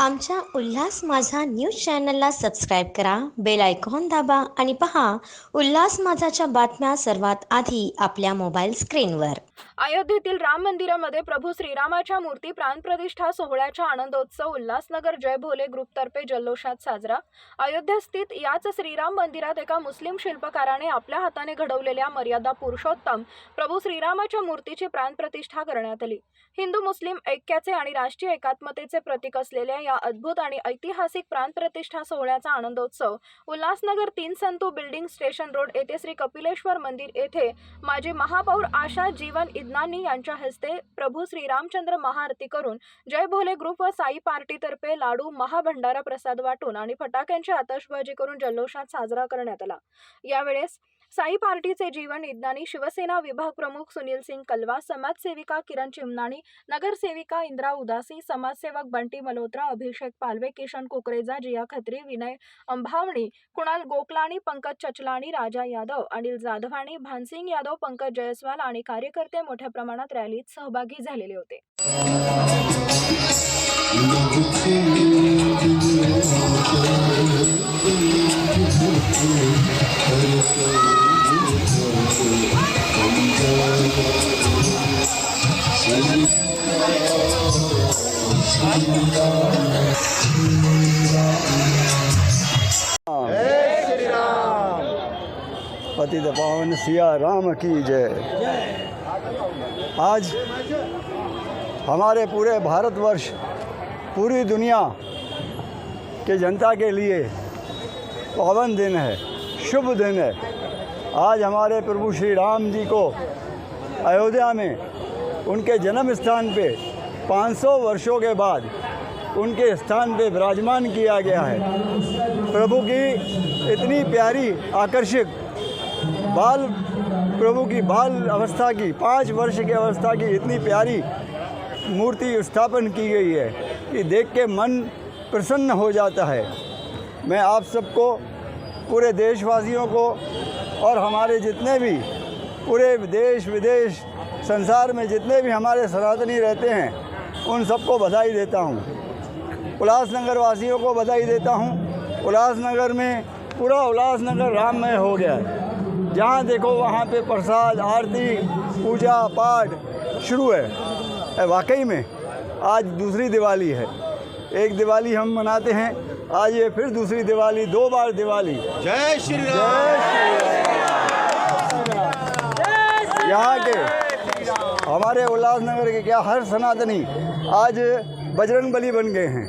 आमच्या उल्हास माझा न्यूज चॅनलला सबस्क्राईब करा, बेल आयकॉन दाबा आणि पहा उल्हास माझाच्या बातम्या सर्वात आधी आपल्या मोबाईल स्क्रीनवर। अयोध्येतील राम मंदिरामध्ये प्रभू श्रीरामाच्या मूर्ती प्राणप्रतिष्ठा सोहळ्याचा आनंदोत्सव उल्हासनगर जय भोले ग्रुपतर्फे जल्लोषात साजरा। अयोध्यास्थित याच श्रीराम मंदिरात एका मुस्लिम शिल्पकाराने आपल्या हाताने घडवलेल्या मर्यादा पुरुषोत्तम प्रभू श्रीरामाच्या मूर्तीची प्राणप्रतिष्ठा करण्यात आली। हिंदू मुस्लिम ऐक्याचे आणि राष्ट्रीय एकात्मतेचे प्रतीक असलेल्या या अद्भुत आणि ऐतिहासिक प्राणप्रतिष्ठा सोहळ्याचा आनंदोत्सव Ulhasnagar 3 Santu building station road येथे श्री कपिलेश्वर मंदिर येथे माजी महापौर आशा जीवन इदनानी यांच्या हस्ते प्रभू श्रीरामचंद्र महाआरती करून जय भोले ग्रुप व साई पार्टीतर्फे लाडू महाभंडारा प्रसाद वाटून आणि फटाक्यांची आतषबाजी करून जल्लोषात साजरा करण्यात आला। यावेळेस साई पार्टीचे जीवन इदनानी, शिवसेना विभाग प्रमुख सुनील सिंग कलवा, समाजसेविका किरण चिमनानी, नगरसेविका इंद्रा उदासी, समाजसेवक बंटी मल्होत्रा, अभिषेक पालवे, किशन कुकरेजा, जिया खत्री, विनय अंभावणी, कुणाल गोकलाणी, पंकज चचलाणी, राजा यादव, अनिल जाधवाणी, भानसिंग यादव, पंकज जयस्वाल आणि कार्यकर्ते मोठ्या प्रमाणात रॅलीत सहभागी झालेले होते। पतित पावन सिया राम की जय। आज हमारे पूरे भारतवर्ष, पूरी दुनिया के जनता के लिए पावन दिन है, शुभ दिन है। आज हमारे प्रभु श्री राम जी को अयोध्या में उनके जन्म स्थान पे 500 वर्षों के बाद उनके स्थान पे विराजमान किया गया है। प्रभु की इतनी प्यारी आकर्षक प्रभु की बाल अवस्था की 5 वर्ष की अवस्था की इतनी प्यारी मूर्ति स्थापन की गई है कि देख के मन प्रसन्न हो जाता है। मैं आप सबको, पूरे देशवासियों को और हमारे जितने भी पूरे देश विदेश संसार में जितने भी हमारे सनातनी रहते हैं उन सबको बधाई देता हूँ। उल्लासनगर वासियों को बधाई देता हूँ। उल्लासनगर में पूरा उल्लासनगर राममय हो गया है। जहाँ देखो वहाँ पे प्रसाद, आरती, पूजा पाठ शुरू है। वाकई में आज दूसरी दिवाली है। एक दिवाली हम मनाते हैं, आज ये फिर दूसरी दिवाली, 2 बार दिवाली। जय श्री राम। यहाँ के हमारे उल्लासनगर के क्या हर सनातनी आज बजरंगबली बन गए हैं,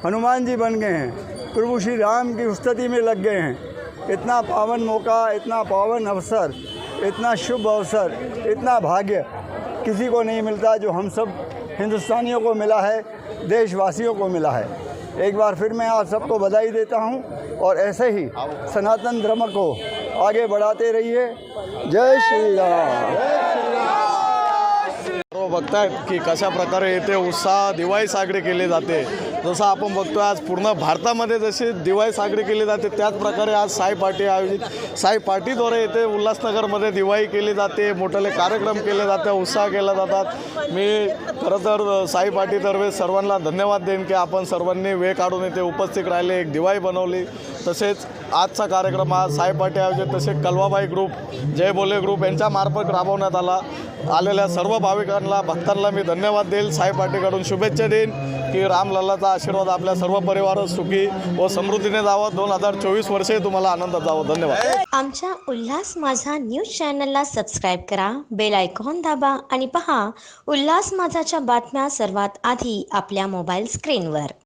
हनुमान जी बन गए हैं, प्रभु श्री राम की स्तुति में लग गए हैं। इतना पावन मौका, इतना पावन अवसर, इतना शुभ अवसर, इतना भाग्य किसी को नहीं मिलता जो हम सब हिंदुस्तानियों को मिला है, देशवासियों को मिला है। एक बार फिर मैं आप सबको बधाई देता हूं और ऐसे ही सनातन धर्म को आगे बढ़ाते रहिए। जय श्री राम। बघतायत की कशा प्रकारे येथे उत्साह दिवाळी साजरी केली जाते। जसं आपण बघतोय आज पूर्ण भारतामध्ये जशी दिवाळी साजरी केली जाते त्याच प्रकारे आज साई पार्टी आयोजित साई पार्टीद्वारे येथे उल्हासनगरमध्ये दिवाळी केली जाते, मोठे कार्यक्रम केले जाते, उत्साह केला जातात। मी खरं तर साई पार्टीतर्फे सर्वांना धन्यवाद देईन की आपण सर्वांनी वेळ काढून येथे उपस्थित राहिले, एक दिवाळी बनवली। तसेच आजचा कार्यक्रम हा साई पार्टी आयोजित तसेच कलवाबाई ग्रुप, जय भोले ग्रुप यांच्यामार्फत राबवण्यात आला। आलेल्या सर्व भाविकांना, भक्तांना मी धन्यवाद देईल, साई पार्टीकडून शुभेच्छा देईन की रामलल्लाचा आशीर्वाद आपल्या सर्व परिवार सुखी व समृद्धीने जावं। 2024 वर्षे तुम्हाला आनंदात जावं। धन्यवाद। आमच्या उल्हास माझा न्यूज चॅनलला सबस्क्राईब करा, बेल आयकॉन दाबा आणि पहा उल्हास माझाच्या बातम्या सर्वात आधी आपल्या मोबाईल स्क्रीनवर।